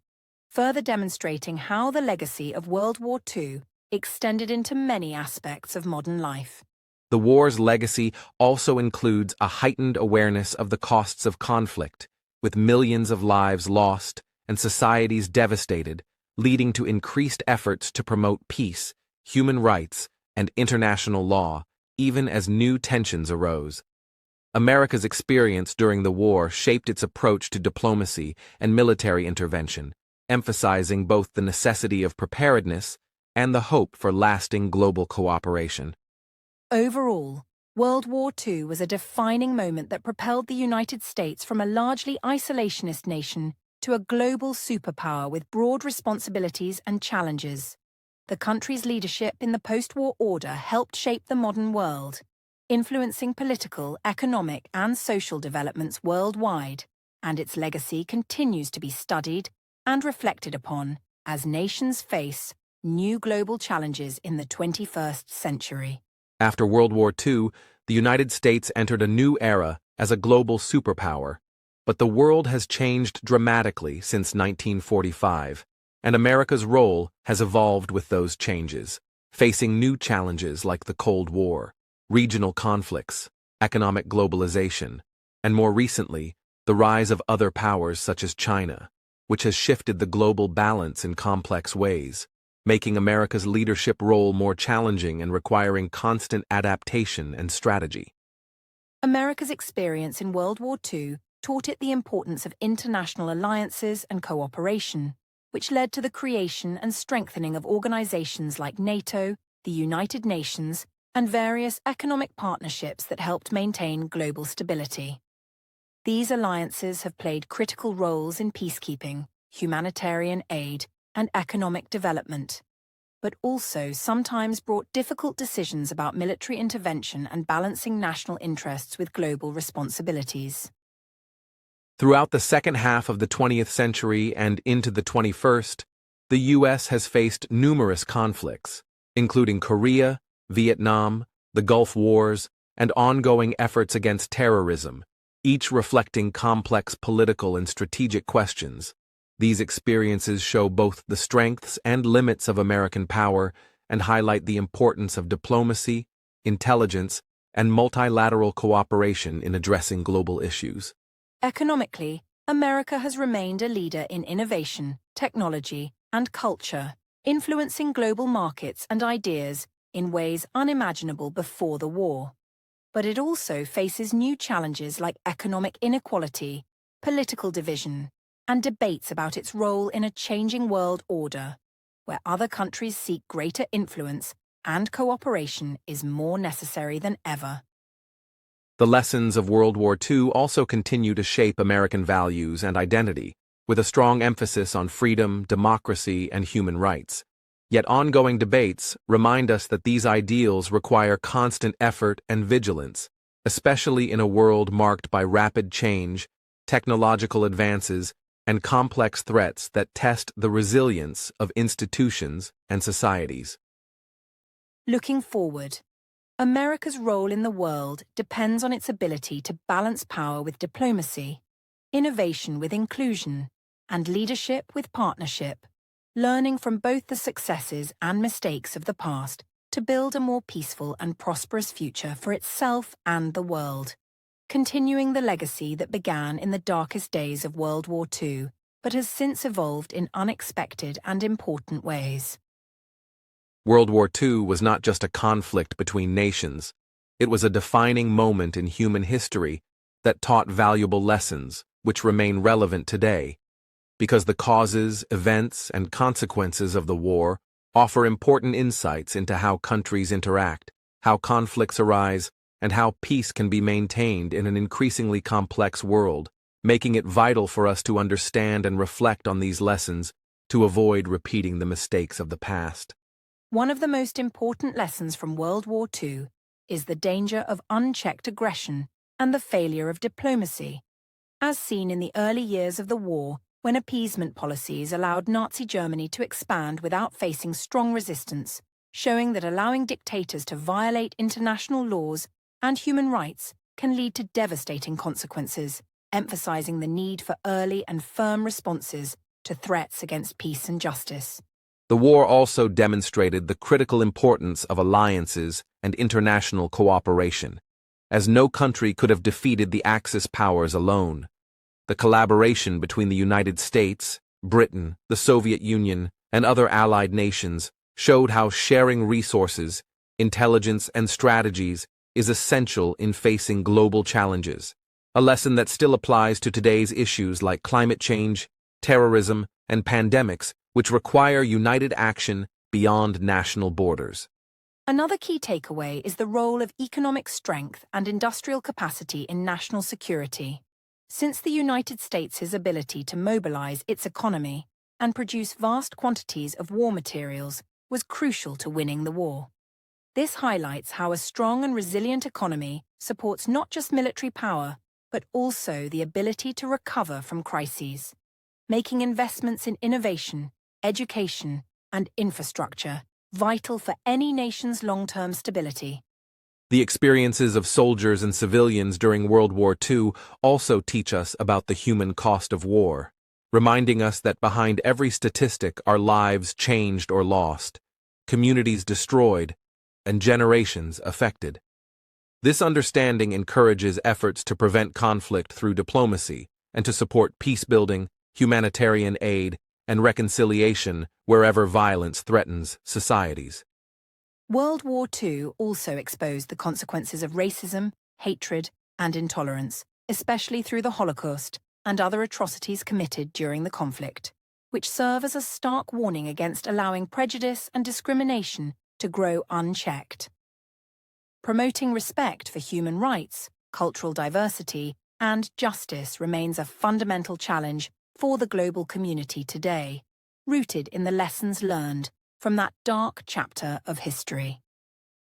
further demonstrating how the legacy of World War II extended into many aspects of modern life. The war's legacy also includes a heightened awareness of the costs of conflict, with millions of lives lost and societies devastated, leading to increased efforts to promote peace, human rights, and international law, even as new tensions arose. America's experience during the war shaped its approach to diplomacy and military intervention, emphasizing both the necessity of preparedness and the hope for lasting global cooperation. Overall, World War II was a defining moment that propelled the United States from a largely isolationist nation to a global superpower with broad responsibilities and challenges. The country's leadership in the post-war order helped shape the modern world, influencing political, economic, and social developments worldwide, and its legacy continues to be studied and reflected upon as nations face new global challenges in the 21st century. After World War II, the United States entered a new era as a global superpower, but the world has changed dramatically since 1945, and America's role has evolved with those changes, facing new challenges like the Cold War, regional conflicts, economic globalization, and more recently, the rise of other powers such as China, which has shifted the global balance in complex ways, making America's leadership role more challenging and requiring constant adaptation and strategy. America's experience in World War II taught it the importance of international alliances and cooperation, which led to the creation and strengthening of organizations like NATO, the United Nations, and various economic partnerships that helped maintain global stability. These alliances have played critical roles in peacekeeping, humanitarian aid, and economic development, but also sometimes brought difficult decisions about military intervention and balancing national interests with global responsibilities. Throughout the second half of the 20th century and into the 21st, the U.S. has faced numerous conflicts, including Korea, Vietnam, the Gulf Wars, and ongoing efforts against terrorism, each reflecting complex political and strategic questions. These experiences show both the strengths and limits of American power and highlight the importance of diplomacy, intelligence, and multilateral cooperation in addressing global issues. Economically, America has remained a leader in innovation, technology, and culture, influencing global markets and ideas in ways unimaginable before the war. But it also faces new challenges like economic inequality, political division, and debates about its role in a changing world order, where other countries seek greater influence and cooperation is more necessary than ever. The lessons of World War II also continue to shape American values and identity, with a strong emphasis on freedom, democracy, and human rights. Yet ongoing debates remind us that these ideals require constant effort and vigilance, especially in a world marked by rapid change, technological advances, and complex threats that test the resilience of institutions and societies. Looking forward, America's role in the world depends on its ability to balance power with diplomacy, innovation with inclusion, and leadership with partnership, learning from both the successes and mistakes of the past to build a more peaceful and prosperous future for itself and the world, continuing the legacy that began in the darkest days of World War II, but has since evolved in unexpected and important ways. World War II was not just a conflict between nations, it was a defining moment in human history that taught valuable lessons which remain relevant today, because the causes, events, and consequences of the war offer important insights into how countries interact, how conflicts arise, and how peace can be maintained in an increasingly complex world, making it vital for us to understand and reflect on these lessons to avoid repeating the mistakes of the past. One of the most important lessons from World War II is the danger of unchecked aggression and the failure of diplomacy, as seen in the early years of the war when appeasement policies allowed Nazi Germany to expand without facing strong resistance, showing that allowing dictators to violate international laws and human rights can lead to devastating consequences, emphasizing the need for early and firm responses to threats against peace and justice. The war also demonstrated the critical importance of alliances and international cooperation, as no country could have defeated the Axis powers alone. The collaboration between the United States, Britain, the Soviet Union, and other allied nations showed how sharing resources, intelligence, and strategies is essential in facing global challenges, a lesson that still applies to today's issues like climate change, terrorism, and pandemics, which require united action beyond national borders. Another key takeaway is the role of economic strength and industrial capacity in national security. Since the United States' ability to mobilize its economy and produce vast quantities of war materials was crucial to winning the war. This highlights how a strong and resilient economy supports not just military power, but also the ability to recover from crises, making investments in innovation, education, and infrastructure vital for any nation's long-term stability. The experiences of soldiers and civilians during World War II also teach us about the human cost of war, reminding us that behind every statistic are lives changed or lost, communities destroyed, and generations affected. This understanding encourages efforts to prevent conflict through diplomacy and to support peace-building, humanitarian aid, and reconciliation wherever violence threatens societies. World War II also exposed the consequences of racism, hatred, and intolerance, especially through the Holocaust and other atrocities committed during the conflict, which serve as a stark warning against allowing prejudice and discrimination to grow unchecked. Promoting respect for human rights, cultural diversity, and justice remains a fundamental challenge for the global community today, rooted in the lessons learned from that dark chapter of history.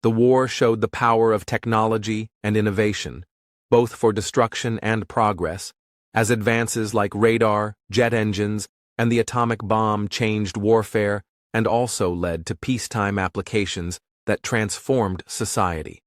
The war showed the power of technology and innovation, both for destruction and progress, as advances like radar, jet engines, and the atomic bomb changed warfare and also led to peacetime applications that transformed society.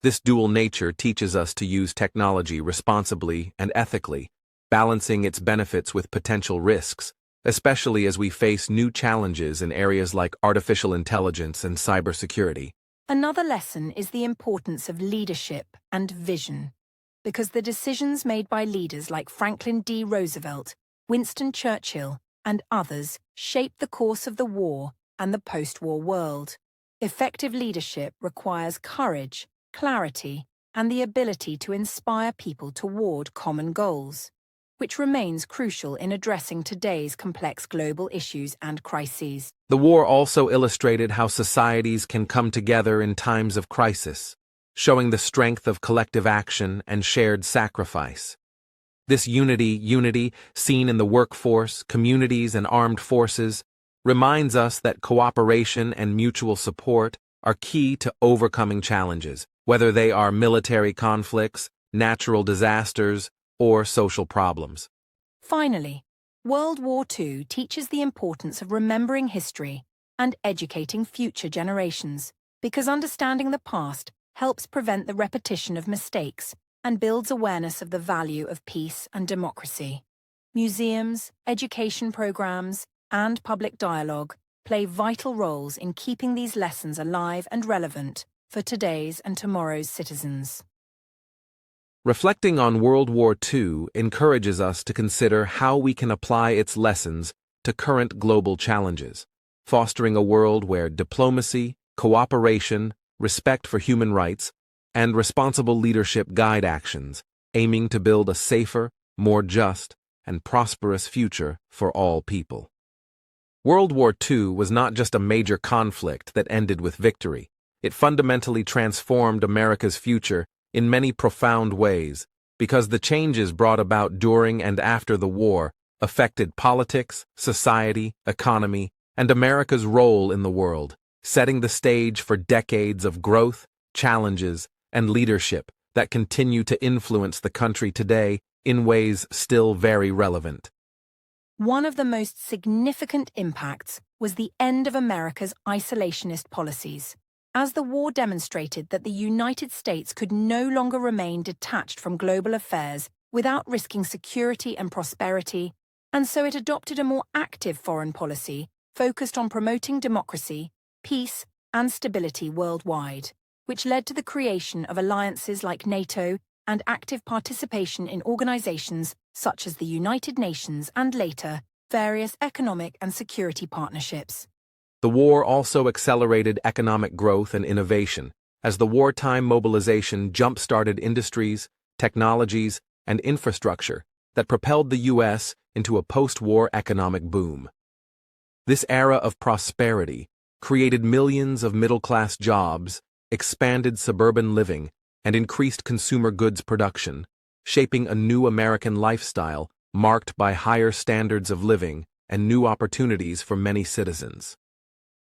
This dual nature teaches us to use technology responsibly and ethically, balancing its benefits with potential risks, especially as we face new challenges in areas like artificial intelligence and cybersecurity. Another lesson is the importance of leadership and vision, because the decisions made by leaders like Franklin D. Roosevelt, Winston Churchill, and others shaped the course of the war and the post-war world. Effective leadership requires courage, clarity, and the ability to inspire people toward common goals, which remains crucial in addressing today's complex global issues and crises. The war also illustrated how societies can come together in times of crisis, showing the strength of collective action and shared sacrifice. This unity seen in the workforce, communities, and armed forces, reminds us that cooperation and mutual support are key to overcoming challenges, whether they are military conflicts, natural disasters, or social problems. Finally, World War II teaches the importance of remembering history and educating future generations, because understanding the past helps prevent the repetition of mistakes and builds awareness of the value of peace and democracy. Museums, education programs, and public dialogue play vital roles in keeping these lessons alive and relevant for today's and tomorrow's citizens. Reflecting on World War II encourages us to consider how we can apply its lessons to current global challenges, fostering a world where diplomacy, cooperation, respect for human rights, and responsible leadership guide actions, aiming to build a safer, more just, and prosperous future for all people. World War II was not just a major conflict that ended with victory. It fundamentally transformed America's future in many profound ways, because the changes brought about during and after the war affected politics, society, economy, and America's role in the world, setting the stage for decades of growth, challenges, and leadership that continue to influence the country today in ways still very relevant. One of the most significant impacts was the end of America's isolationist policies, as the war demonstrated that the United States could no longer remain detached from global affairs without risking security and prosperity, and so it adopted a more active foreign policy focused on promoting democracy, peace, and stability worldwide, which led to the creation of alliances like NATO and active participation in organizations such as the United Nations and later, various economic and security partnerships. The war also accelerated economic growth and innovation, as the wartime mobilization jump-started industries, technologies, and infrastructure that propelled the U.S. into a post-war economic boom. This era of prosperity created millions of middle-class jobs, expanded suburban living, and increased consumer goods production, shaping a new American lifestyle marked by higher standards of living and new opportunities for many citizens.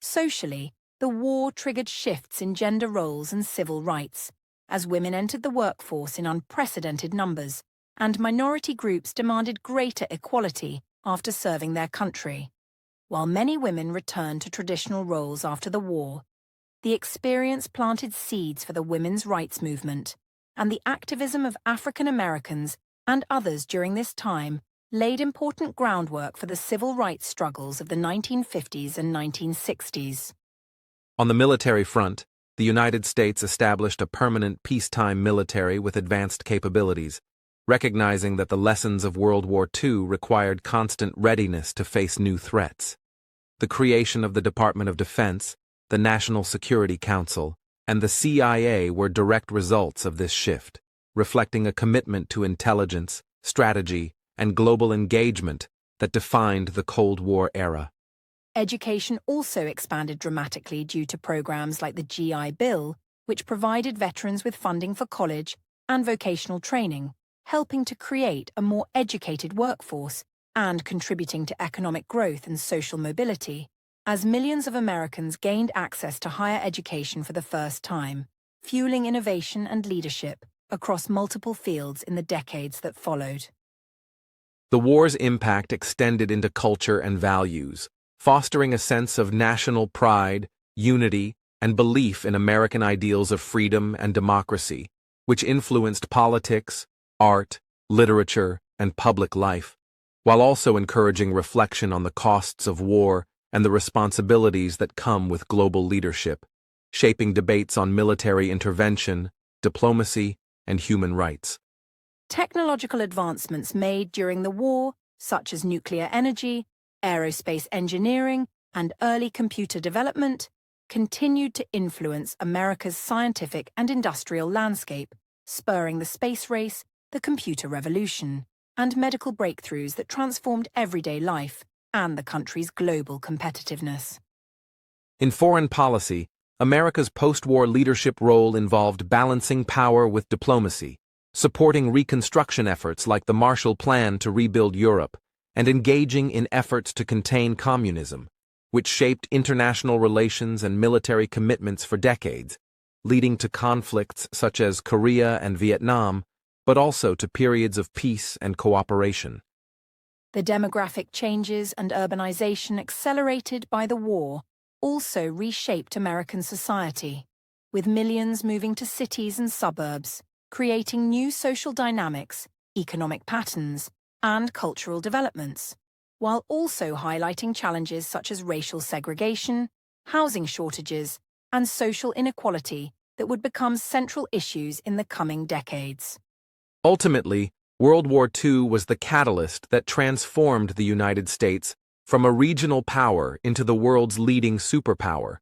Socially, the war triggered shifts in gender roles and civil rights, as women entered the workforce in unprecedented numbers, and minority groups demanded greater equality after serving their country. While many women returned to traditional roles after the war, the experience planted seeds for the women's rights movement, and the activism of African Americans and others during this time laid important groundwork for the civil rights struggles of the 1950s and 1960s. On the military front, the United States established a permanent peacetime military with advanced capabilities, recognizing that the lessons of World War II required constant readiness to face new threats. The creation of the Department of Defense, the National Security Council, and the CIA were direct results of this shift, reflecting a commitment to intelligence, strategy, and global engagement that defined the Cold War era. Education also expanded dramatically due to programs like the GI Bill, which provided veterans with funding for college and vocational training, helping to create a more educated workforce and contributing to economic growth and social mobility, as millions of Americans gained access to higher education for the first time, fueling innovation and leadership across multiple fields in the decades that followed. The war's impact extended into culture and values, fostering a sense of national pride, unity, and belief in American ideals of freedom and democracy, which influenced politics, art, literature, and public life, while also encouraging reflection on the costs of war and the responsibilities that come with global leadership, shaping debates on military intervention, diplomacy, and human rights. Technological advancements made during the war, such as nuclear energy, aerospace engineering, and early computer development, continued to influence America's scientific and industrial landscape, spurring the space race, the computer revolution, and medical breakthroughs that transformed everyday life and the country's global competitiveness. In foreign policy, America's post-war leadership role involved balancing power with diplomacy, supporting reconstruction efforts like the Marshall Plan to rebuild Europe, and engaging in efforts to contain communism, which shaped international relations and military commitments for decades, leading to conflicts such as Korea and Vietnam, but also to periods of peace and cooperation. The demographic changes and urbanization accelerated by the war also reshaped American society, with millions moving to cities and suburbs, creating new social dynamics, economic patterns, and cultural developments, while also highlighting challenges such as racial segregation, housing shortages, and social inequality that would become central issues in the coming decades. Ultimately, World War II was the catalyst that transformed the United States from a regional power into the world's leading superpower,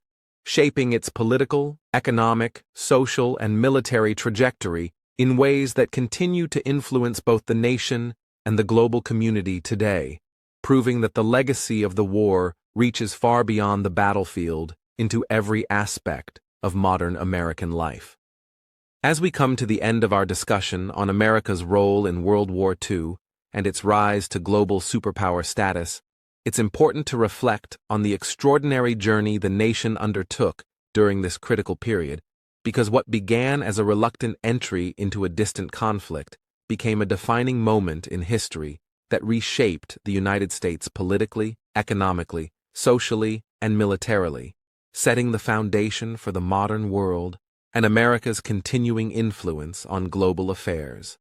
shaping its political, economic, social, and military trajectory in ways that continue to influence both the nation and the global community today, proving that the legacy of the war reaches far beyond the battlefield into every aspect of modern American life. As we come to the end of our discussion on America's role in World War II and its rise to global superpower status, it's important to reflect on the extraordinary journey the nation undertook during this critical period, because what began as a reluctant entry into a distant conflict became a defining moment in history that reshaped the United States politically, economically, socially, and militarily, setting the foundation for the modern world and America's continuing influence on global affairs.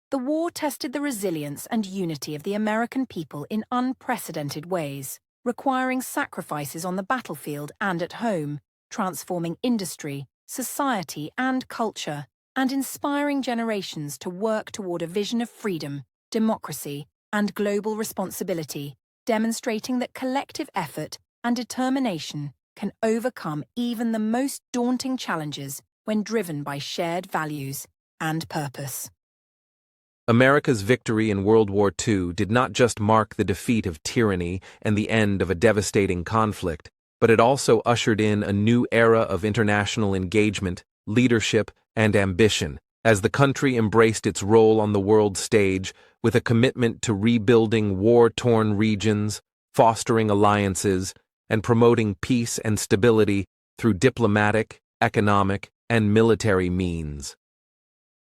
The war tested the resilience and unity of the American people in unprecedented ways, requiring sacrifices on the battlefield and at home, transforming industry, society, and culture, and inspiring generations to work toward a vision of freedom, democracy, and global responsibility, demonstrating that collective effort and determination can overcome even the most daunting challenges when driven by shared values and purpose. America's victory in World War II did not just mark the defeat of tyranny and the end of a devastating conflict, but it also ushered in a new era of international engagement, leadership, and ambition, as the country embraced its role on the world stage with a commitment to rebuilding war-torn regions, fostering alliances, and promoting peace and stability through diplomatic, economic, and military means.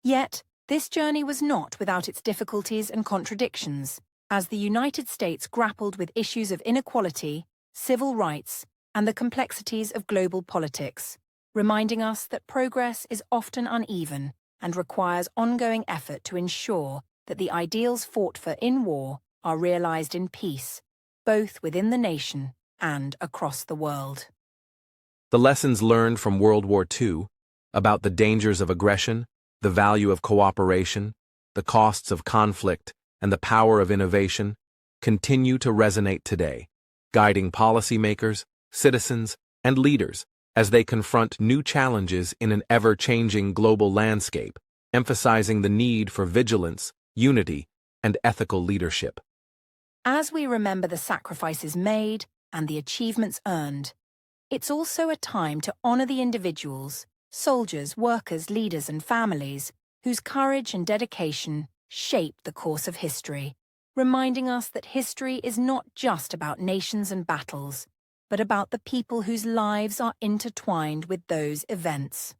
Yet, this journey was not without its difficulties and contradictions, as the United States grappled with issues of inequality, civil rights, and the complexities of global politics, reminding us that progress is often uneven and requires ongoing effort to ensure that the ideals fought for in war are realized in peace, both within the nation and across the world. The lessons learned from World War II about the dangers of aggression, the value of cooperation, the costs of conflict, and the power of innovation continue to resonate today, guiding policymakers, citizens, and leaders as they confront new challenges in an ever-changing global landscape, emphasizing the need for vigilance, unity, and ethical leadership. As we remember the sacrifices made and the achievements earned, it's also a time to honor the individuals, soldiers, workers, leaders, and families whose courage and dedication shaped the course of history, reminding us that history is not just about nations and battles, but about the people whose lives are intertwined with those events.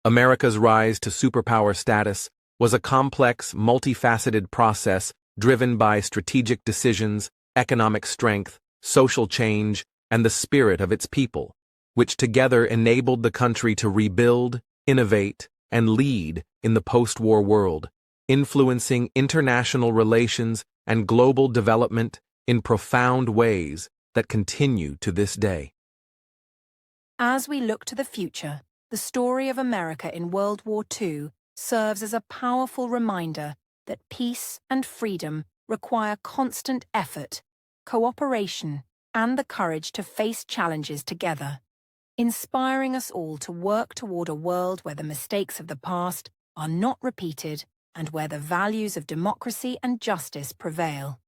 America's rise to superpower status was a complex, multifaceted process driven by strategic decisions, economic strength, social change, and the spirit of its people, which together enabled the country to rebuild, innovate, and lead in the post-war world, influencing international relations and global development in profound ways that continue to this day. As we look to the future, the story of America in World War II serves as a powerful reminder that peace and freedom require constant effort, cooperation, and the courage to face challenges together, inspiring us all to work toward a world where the mistakes of the past are not repeated and where the values of democracy and justice prevail.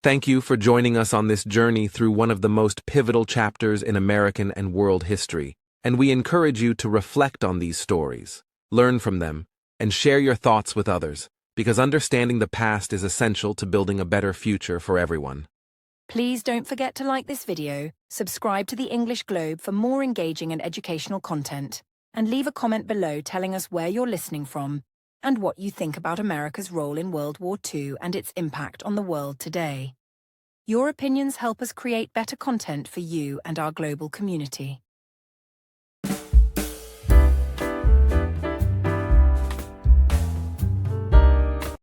Thank you for joining us on this journey through one of the most pivotal chapters in American and world history, and we encourage you to reflect on these stories, learn from them, and share your thoughts with others, because understanding the past is essential to building a better future for everyone. Please don't forget to like this video, subscribe to the English Globe for more engaging and educational content, and leave a comment below telling us where you're listening from and what you think about America's role in World War II and its impact on the world today. Your opinions help us create better content for you and our global community.